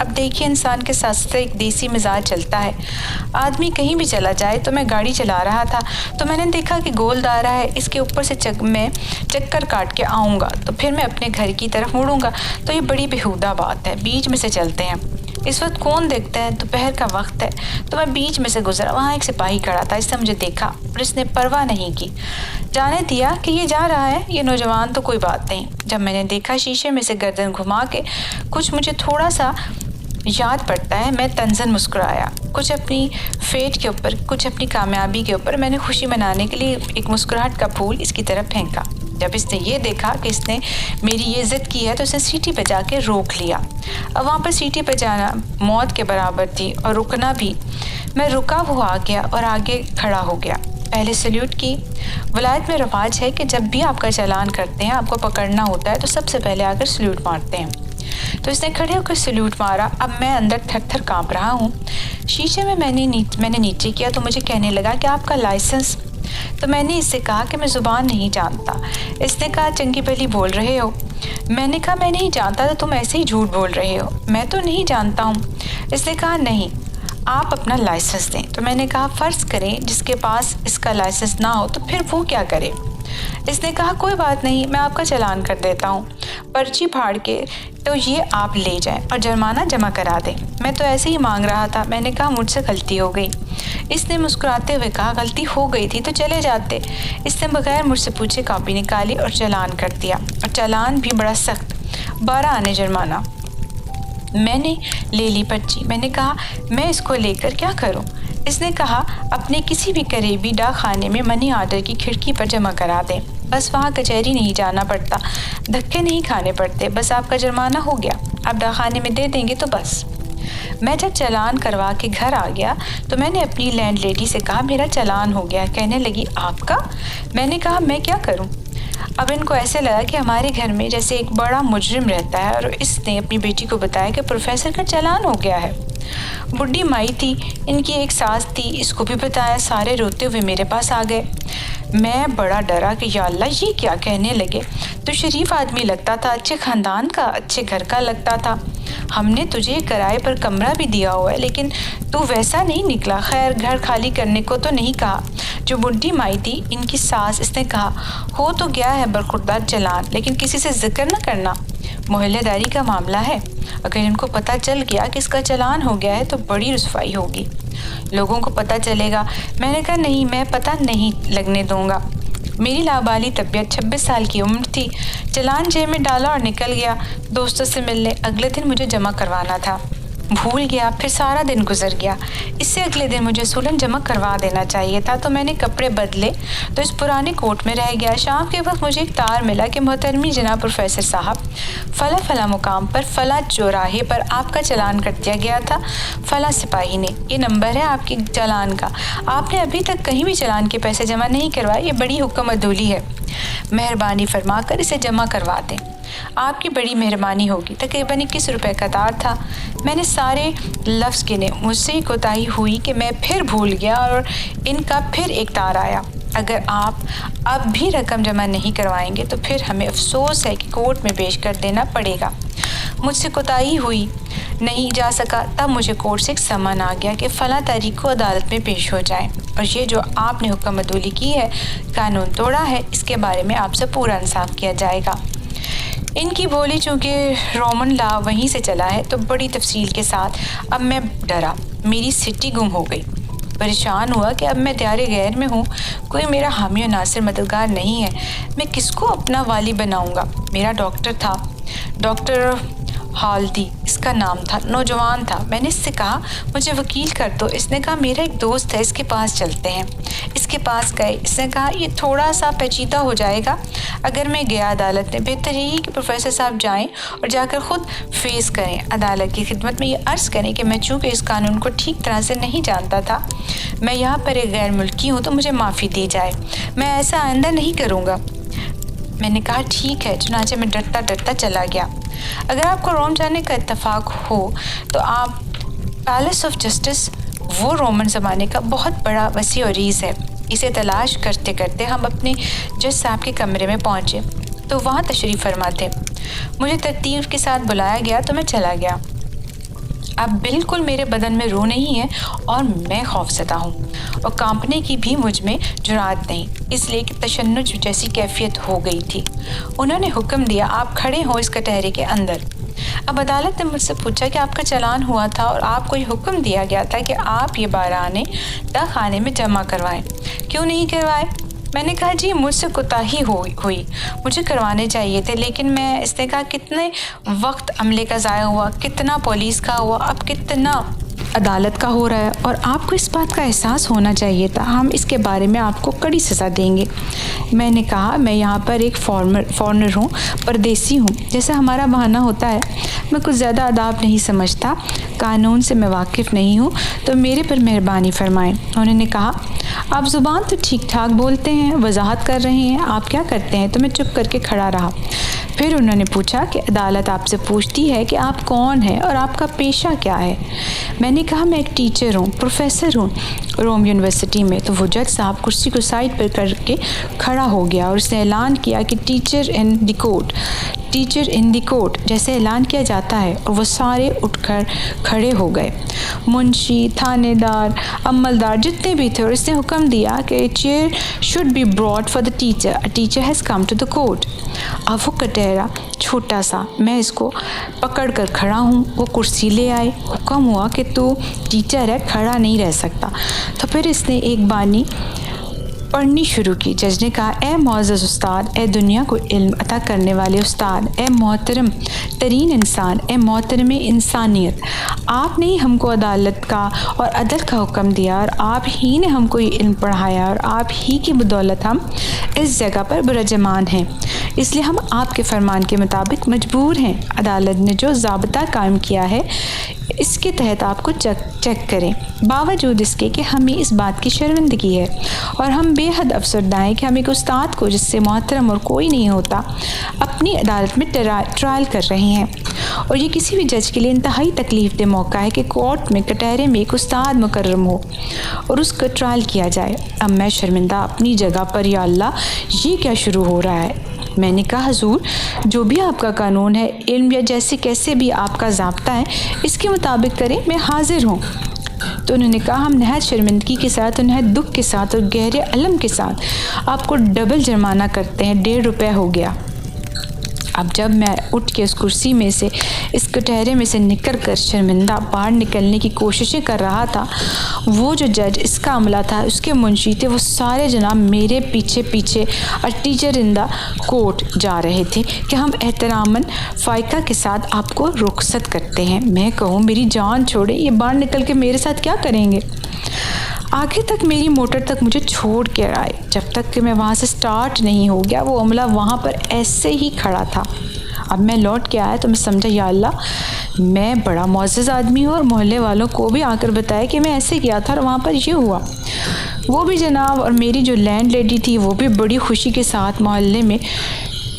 اب دیکھیے انسان کے ساتھ ساتھ ایک دیسی مزاج چلتا ہے۔ آدمی کہیں بھی چلا جائے تو میں گاڑی چلا رہا تھا تو میں نے دیکھا کہ گول دائرہ ہے، اس کے اوپر سے میں چکر کاٹ کے آؤں گا تو پھر میں اپنے گھر کی طرف مڑوں گا، تو یہ بڑی بےہودہ بات ہے، بیچ میں سے چلتے ہیں۔ اس وقت کون دیکھتا ہے، دوپہر کا وقت ہے، تو میں بیچ میں سے گزرا، وہاں ایک سپاہی کھڑا تھا، اس نے مجھے دیکھا اور اس نے پرواہ نہیں کی، جانے دیا کہ یہ جا رہا ہے، یہ نوجوان تو کوئی بات نہیں۔ جب میں نے دیکھا شیشے میں سے گردن گھما کے کچھ مجھے تھوڑا سا یاد پڑتا ہے، میں طنزاً مسکرایا، کچھ اپنی فیٹ کے اوپر، کچھ اپنی کامیابی کے اوپر۔ میں نے خوشی منانے کے لیے ایک مسکراہٹ کا پھول اس کی طرف پھینکا۔ جب اس نے یہ دیکھا کہ اس نے میری یہ ضد کی ہے تو اس نے سیٹی بجا کے روک لیا۔ اب وہاں پر سیٹی بجانا موت کے برابر تھی اور رکنا بھی۔ میں رکا، وہ آ گیا اور آگے کھڑا ہو گیا۔ پہلے سلیوٹ کی۔ ولایت میں رواج ہے کہ جب بھی آپ کا چالان کرتے ہیں، آپ کو پکڑنا ہوتا ہے تو سب سے پہلے آ کر سلیوٹ مارتے ہیں۔ تو اس نے کھڑے ہو کر سلیوٹ مارا۔ اب میں اندر تھر تھر کانپ رہا ہوں۔ شیشے میں میں نے نیچے کیا تو مجھے کہنے لگا کہ آپ کا لائسنس؟ تو میں نے اس سے کہا کہ میں زبان نہیں جانتا۔ اس نے کہا چنگی بھلی بول رہے ہو۔ میں نے کہا میں نہیں جانتا، تو تم ایسے ہی جھوٹ بول رہے ہو۔ میں تو نہیں جانتا ہوں۔ اس نے کہا نہیں، آپ اپنا لائسنس دیں۔ تو میں نے کہا فرض کریں جس کے پاس اس کا لائسنس نہ ہو تو پھر وہ کیا کرے؟ اس نے کہا کوئی بات نہیں، میں آپ کا چالان کر دیتا ہوں، پرچی پھاڑ کے تو یہ آپ لے جائیں اور جرمانہ جمع کرا دیں۔ میں تو ایسے ہی مانگ رہا تھا۔ میں نے کہا مجھ سے غلطی ہو گئی۔ اس نے مسکراتے ہوئے کہا غلطی ہو گئی تھی تو چلے جاتے۔ اس نے بغیر مجھ سے پوچھے کاپی نکالی اور چالان کر دیا، اور چالان بھی بڑا سخت، 12 آنے جرمانہ۔ میں نے لے لی پرچی۔ میں نے کہا میں اس کو لے کر کیا کروں؟ اس نے کہا اپنے کسی بھی قریبی ڈاک خانے میں منی آرڈر کی کھڑکی پر جمع کرا دیں، بس وہاں کچہری نہیں جانا پڑتا، دھکے نہیں کھانے پڑتے، بس آپ کا جرمانہ ہو گیا، آپ ڈاک خانے میں دے دیں گے تو بس۔ میں جب چالان کروا کے گھر آ گیا تو میں نے اپنی لینڈ لیڈی سے کہا میرا چالان ہو گیا۔ کہنے لگی آپ کا؟ میں نے کہا میں کیا کروں؟ اب ان کو ایسے لگا کہ ہمارے گھر میں جیسے ایک بڑا مجرم رہتا ہے، اور اس نے اپنی بیٹی کو بتایا کہ پروفیسر کا چالان ہو گیا ہے۔ بڈھی مائی تھی، ان کی ایک ساس تھی، اس کو بھی بتایا، سارے روتے ہوئے میرے پاس آ گئے۔ میں بڑا ڈرا کہ یا اللہ یہ کیا کہنے لگے۔ تو شریف آدمی لگتا تھا، اچھے خاندان کا، اچھے گھر کا لگتا تھا، ہم نے تجھے کرائے پر کمرہ بھی دیا ہوا ہے، لیکن تو ویسا نہیں نکلا۔ خیر گھر خالی کرنے کو تو نہیں کہا۔ جو بڈھی مائی تھی ان کی ساس، اس نے کہا ہو تو گیا ہے برخوردار چالان، لیکن کسی سے ذکر نہ کرنا، محلے داری کا معاملہ ہے، اگر ان کو پتہ چل گیا کہ اس کا چالان ہو گیا ہے تو بڑی رسوائی ہوگی، لوگوں کو پتہ چلے گا۔ میں نے کہا نہیں، میں پتہ نہیں لگنے دوں گا۔ میری لابالی طبیعت، 26 سال کی عمر تھی۔ چالان جیب میں ڈالا اور نکل گیا دوستوں سے ملنے۔ اگلے دن مجھے جمع کروانا تھا، بھول گیا، پھر سارا دن گزر گیا۔ اس سے اگلے دن مجھے سولن جمع کروا دینا چاہیے تھا، تو میں نے کپڑے بدلے تو اس پرانے کوٹ میں رہ گیا۔ شام کے وقت مجھے ایک تار ملا کہ محترمی جناب پروفیسر صاحب، فلاں فلاں مقام پر فلاں چوراہے پر آپ کا چالان کر دیا گیا تھا فلاں سپاہی نے، یہ نمبر ہے آپ کے چالان کا، آپ نے ابھی تک کہیں بھی چالان کے پیسے جمع نہیں کروائے، یہ بڑی حکم عدولی ہے، مہربانی فرما کر اسے جمع کروا دیں، آپ کی بڑی مہربانی ہوگی۔ تقریباً 21 روپے کا تار تھا۔ میں نے سارے لفظ گنے، مجھ سے کوتاہی ہوئی کہ میں پھر بھول گیا اور ان کا پھر ایک تار آیا، اگر آپ اب بھی رقم جمع نہیں کروائیں گے تو پھر ہمیں افسوس ہے کہ کورٹ میں پیش کر دینا پڑے گا۔ مجھ سے کوتاہی ہوئی، نہیں جا سکا۔ تب مجھے کورٹ سے ایک سمن آ گیا کہ فلاں تاریخ کو عدالت میں پیش ہو جائیں، اور یہ جو آپ نے حکم عدولی کی ہے، قانون توڑا ہے، اس کے بارے میں آپ سے پورا انصاف کیا جائے گا۔ ان کی بولی چونکہ رومن لا وہیں سے چلا ہے تو بڑی تفصیل کے ساتھ۔ اب میں ڈرا، میری سٹی گم ہو گئی، پریشان ہوا کہ اب میں دیار غیر میں ہوں، کوئی میرا حامی و ناصر مددگار نہیں ہے، میں کس کو اپنا والی بناؤں گا؟ میرا ڈاکٹر تھا، ڈاکٹر ہالدی اس کا نام تھا، نوجوان تھا۔ میں نے اس سے کہا مجھے وکیل کر دو۔ اس نے کہا میرا ایک دوست ہے، اس کے پاس چلتے ہیں۔ اس کے پاس گئے، اس نے کہا یہ تھوڑا سا پیچیدہ ہو جائے گا اگر میں گیا عدالت میں، بہتر یہی کہ پروفیسر صاحب جائیں اور جا کر خود فیس کریں، عدالت کی خدمت میں یہ عرض کریں کہ میں چونکہ اس قانون کو ٹھیک طرح سے نہیں جانتا تھا، میں یہاں پر ایک غیر ملکی ہوں، تو مجھے معافی دی جائے، میں ایسا آئندہ نہیں کروں گا۔ میں نے کہا ٹھیک ہے، چنانچہ میں ڈرتا ڈرتا چلا گیا۔ اگر آپ کو روم جانے کا اتفاق ہو تو آپ پیلس آف جسٹس، وہ رومن زمانے کا بہت بڑا وسیع و عریض ہے، اسے تلاش کرتے کرتے ہم اپنے جج صاحب کے کمرے میں پہنچے تو وہاں تشریف فرما تھے۔ مجھے ترتیب کے ساتھ بلایا گیا تو میں چلا گیا۔ اب بالکل میرے بدن میں روح نہیں ہے اور میں خوفزدہ ہوں اور کانپنے کی بھی مجھ میں جرأت نہیں، اس لیے کہ تشنج جیسی کیفیت ہو گئی تھی۔ انہوں نے حکم دیا، آپ کھڑے ہوں اس کٹہرے کے اندر۔ اب عدالت نے مجھ سے پوچھا کہ آپ کا چلان ہوا تھا اور آپ کو یہ حکم دیا گیا تھا کہ آپ یہ بارانِ تہ خانے میں جمع کروائیں، کیوں نہیں کروائے؟ میں نے کہا جی مجھ سے کوتاہی ہوئی، مجھے کروانے چاہیے تھے، لیکن اس نے کہا کتنے وقت عملے کا ضائع ہوا، کتنا پولیس کا ہوا، اب کتنا عدالت کا ہو رہا ہے، اور آپ کو اس بات کا احساس ہونا چاہیے تھا، ہم اس کے بارے میں آپ کو کڑی سزا دیں گے۔ میں نے کہا میں یہاں پر ایک فارنر ہوں، پردیسی ہوں، جیسا ہمارا بہانہ ہوتا ہے، میں کچھ زیادہ آداب نہیں سمجھتا، قانون سے میں واقف نہیں ہوں، تو میرے پر مہربانی فرمائیں۔ انہوں نے کہا آپ زبان تو ٹھیک ٹھاک بولتے ہیں، وضاحت کر رہے ہیں، آپ کیا کرتے ہیں؟ تو میں چپ کر کے کھڑا رہا۔ پھر انہوں نے پوچھا کہ عدالت آپ سے پوچھتی ہے کہ آپ کون ہیں اور آپ کا پیشہ کیا ہے؟ میں نے کہا میں ایک ٹیچر ہوں، پروفیسر ہوں روم یونیورسٹی میں۔ تو وہ جج صاحب کرسی کو سائڈ پر کر کے کھڑا ہو گیا اور اس نے اعلان کیا کہ ٹیچر ان دی کورٹ جیسے اعلان کیا جاتا ہے، اور وہ سارے اٹھ کر کھڑے ہو گئے، منشی، تھانے دار، عملدار جتنے بھی تھے، اور اس نے حکم دیا کہ chair should be brought for the teacher has come to the court. اب وہ کٹہرا چھوٹا سا، میں اس کو پکڑ کر کھڑا ہوں، وہ کرسی لے آئے، حکم ہوا کہ تو ٹیچر ہے، کھڑا نہیں رہ سکتا۔ تو پھر اس نے ایک بانی پڑھنی شروع کی۔ جج نے کہا اے معزز استاد، اے دنیا کو علم عطا کرنے والے استاد، اے محترم ترین انسان، اے محترم انسانیت، آپ نے ہی ہم کو عدالت کا اور عدل کا حکم دیا، اور آپ ہی نے ہم کو یہ علم پڑھایا، اور آپ ہی کی بدولت ہم اس جگہ پر برجمان ہیں، اس لیے ہم آپ کے فرمان کے مطابق مجبور ہیں عدالت نے جو ضابطہ قائم کیا ہے اس کے تحت آپ کو چیک کریں، باوجود اس کے کہ ہمیں اس بات کی شرمندگی ہے اور ہم بے حد افسردہ ہیں کہ ہم ایک استاد کو جس سے محترم اور کوئی نہیں ہوتا اپنی عدالت میں ٹرائل کر رہے ہیں، اور یہ کسی بھی جج کے لیے انتہائی تکلیف دہ موقع ہے کہ کورٹ میں کٹہرے میں ایک استاد مکرم ہو اور اس کا ٹرائل کیا جائے۔ اب میں شرمندہ اپنی جگہ پر، یا اللہ یہ کیا شروع ہو رہا ہے؟ میں نے کہا حضور جو بھی آپ کا قانون ہے، علم یا جیسے کیسے بھی آپ کا ضابطہ ہے، اس کے مطابق کریں، میں حاضر ہوں۔ تو انہوں نے کہا ہم نہایت شرمندگی کے ساتھ اور نہایت دکھ کے ساتھ اور گہرے الم کے ساتھ آپ کو ڈبل جرمانہ کرتے ہیں، 1.5 روپے ہو گیا۔ اب جب میں اٹھ کے اس کرسی میں سے، اس کٹہرے میں سے نکل کر شرمندہ باہر نکلنے کی کوششیں کر رہا تھا، وہ جو جج اس کا عملہ تھا، اس کے منشی تھے، وہ سارے جناب میرے پیچھے پیچھے اور ٹیچر ان دا کورٹ جا رہے تھے کہ ہم احتراماً فائقہ کے ساتھ آپ کو رخصت کرتے ہیں۔ میں کہوں میری جان چھوڑے، یہ باہر نکل کے میرے ساتھ کیا کریں گے؟ آگے تک میری موٹر تک مجھے چھوڑ کے آئے، جب تک کہ میں وہاں سے سٹارٹ نہیں ہو گیا، وہ عملہ وہاں پر ایسے ہی کھڑا تھا۔ اب میں لوٹ کے آیا تو میں سمجھا یا اللہ میں بڑا معزز آدمی ہوں، اور محلے والوں کو بھی آ کر بتایا کہ میں ایسے گیا تھا اور وہاں پر یہ ہوا۔ وہ بھی جناب، اور میری جو لینڈ لیڈی تھی وہ بھی بڑی خوشی کے ساتھ محلے میں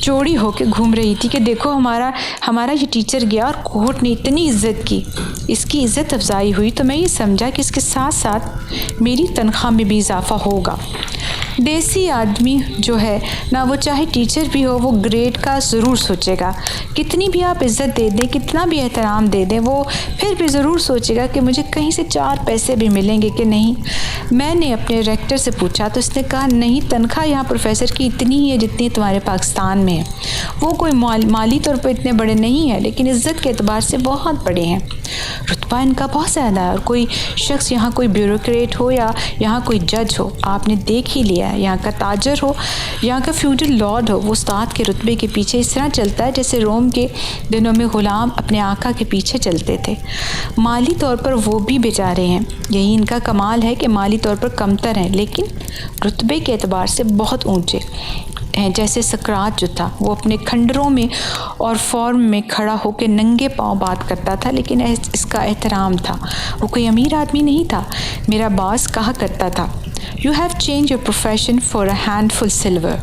چوڑی ہو کے گھوم رہی تھی کہ دیکھو ہمارا یہ ٹیچر گیا اور کورٹ نے اتنی عزت کی، اس کی عزت افزائی ہوئی، تو میں یہ سمجھا کہ اس کے ساتھ ساتھ میری تنخواہ میں بھی اضافہ ہوگا۔ دیسی آدمی جو ہے نہ، وہ چاہے ٹیچر بھی ہو، وہ گریڈ کا ضرور سوچے گا، کتنی بھی آپ عزت دے دیں، کتنا بھی احترام دے دیں، وہ پھر بھی ضرور سوچے گا کہ مجھے کہیں سے 4 پیسے بھی ملیں گے کہ نہیں۔ میں نے اپنے ریکٹر سے پوچھا تو اس نے کہا نہیں، تنخواہ یہاں پروفیسر کی اتنی ہی ہے جتنی تمہارے پاکستان میں ہے، وہ کوئی مالی طور پر اتنے بڑے نہیں ہیں، لیکن عزت کے اعتبار سے بہت بڑے ہیں، رتبہ ان کا بہت زیادہ ہے، اور کوئی شخص یہاں کوئی بیوروکریٹ ہو یا یہاں کوئی جج ہو، آپ نے دیکھ ہی لیا، یہاں کا تاجر ہو، یہاں کا فیوڈل لارڈ ہو، وہ استاد کے رتبے کے پیچھے اس طرح چلتا ہے جیسے روم کے دنوں میں غلام اپنے آقا کے پیچھے چلتے تھے۔ مالی طور پر وہ بھی بیچارے ہیں، یہی ان کا کمال ہے کہ مالی طور پر کمتر ہیں لیکن رتبے کے اعتبار سے بہت اونچے ہیں۔ جیسے سقراط جو تھا، وہ اپنے کھنڈروں میں اور فورم میں کھڑا ہو کے ننگے پاؤں بات کرتا تھا، لیکن اس کا احترام تھا، وہ کوئی امیر آدمی نہیں تھا۔ میرا باس کہا کرتا تھا You have changed your profession for a handful silver.